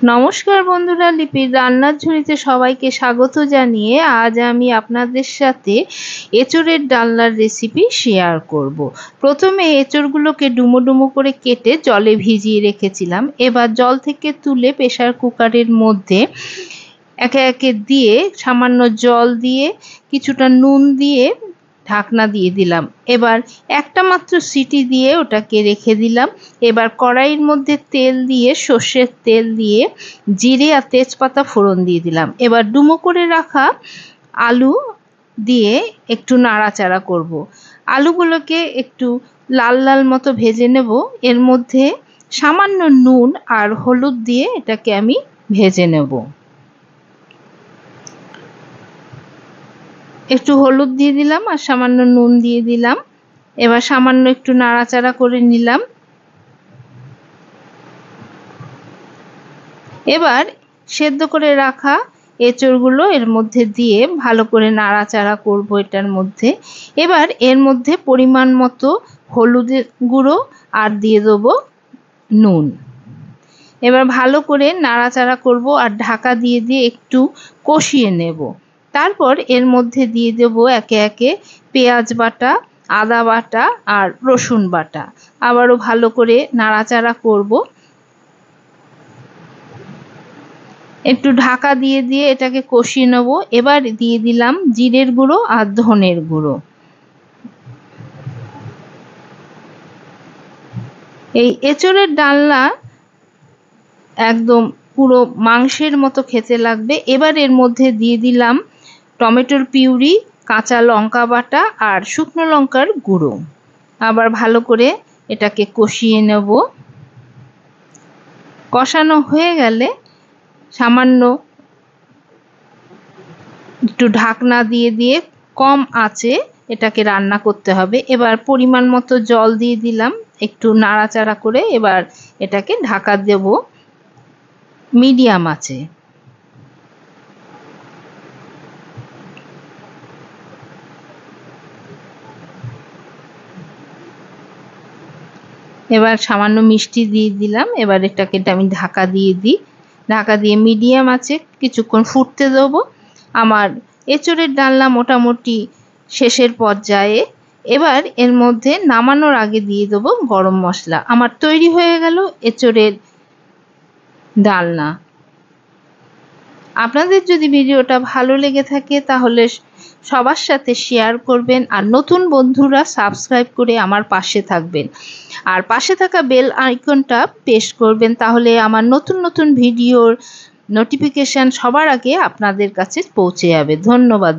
নমস্কার বন্ধুরা, লিপির রান্নার ঝুড়িতে সবাইকে স্বাগত জানিয়ে আজ আমি আপনাদের সাথে এঁচোড়ের ডালনার রেসিপি শেয়ার করব। প্রথমে এঁচোড়গুলোকে ডুমো ডুমো করে কেটে জলে ভিজিয়ে রেখেছিলাম। এবার জল থেকে তুলে প্রেসার কুকারের মধ্যে একে একে দিয়ে সামান্য জল দিয়ে কিছুটা নুন দিয়ে ঢাকনা দিয়ে দিলাম। এবার একটা মাত্র সিটি দিয়ে ওটাকে রেখে দিলাম। এবার কড়াইয়ের মধ্যে তেল দিয়ে সর্ষের তেল দিয়ে জিরে আর তেজপাতা ফোড়ন দিয়ে দিলাম। এবার ডুমো করে রাখা আলু দিয়ে একটু নাড়াচাড়া করব। আলুগুলোকে একটু লাল লাল মতো ভেজে নেব। এর মধ্যে সামান্য নুন আর হলুদ দিয়ে এটাকে আমি ভেজে নেব। একটু হলুদ দিয়ে দিলাম আর সামান্য নুন দিয়ে দিলাম। এবার সামান্য একটু নাড়াচাড়া করে নিলাম। এবার সেদ্ধ করে রাখা এঁচোড়গুলো এর মধ্যে দিয়ে ভালো করে নাড়াচাড়া করব এটার মধ্যে। এবার এর মধ্যে পরিমাণ মতো হলুদের গুঁড়ো আর দিয়ে দেবো নুন। এবার ভালো করে নাড়াচাড়া করব আর ঢাকা দিয়ে দিয়ে একটু কষিয়ে নেব। তারপর এর মধ্যে দিয়ে দেব একে একে পেঁয়াজ বাটা, আদা বাটা আর রসুন বাটা। আবারও ভালো করে নাড়াচাড়া করব। একটু ঢাকা দিয়ে দিয়ে এটাকে কষিয়ে নেব। এবার দিয়ে দিলাম জিরের গুঁড়ো আর ধনের গুঁড়ো। এই এঁচোড়ের ডালনা একদম পুরো মাংসের মতো খেতে লাগবে। এবার এর মধ্যে দিয়ে দিলাম টমেটোর পিউরি, কাঁচা লঙ্কা বাটা আর শুকনো লঙ্কার গুঁড়ো। আবার ভালো করে এটাকে কষিয়ে নেব। কষানো হয়ে গেলে সামান্য একটু ঢাকনা দিয়ে দিয়ে কম আঁচে এটাকে রান্না করতে হবে। এবার পরিমাণ মতো জল দিয়ে দিলাম, একটু নাড়াচাড়া করে এবার এটাকে ঢাকা দেব মিডিয়াম আঁচে। এবার সামান্য মিষ্টি দিয়ে দিলাম। এবার এটাকে আমি ঢাকা দিয়ে দিই। ঢাকা দিয়ে মিডিয়াম আঁচে কিছুক্ষণ ফুটতে দেবো। আমার এঁচোড়ের ডালনা মোটামুটি শেষের পর্যায়ে। এবার এর মধ্যে নামানোর আগে দিয়ে দেবো গরম মশলা। আমার তৈরি হয়ে গেল এঁচোড়ের ডালনা। আপনাদের যদি ভিডিওটা ভালো লেগে থাকে তাহলে সবার সাথে শেয়ার করবেন আর নতুন বন্ধুরা সাবস্ক্রাইব করে আমার পাশে থাকবেন আর পাশে থাকা বেল আইকনটা প্রেস করবেন, তাহলে আমার নতুন নতুন ভিডিওর নোটিফিকেশান সবার আগে আপনাদের কাছে পৌঁছে যাবে। ধন্যবাদ।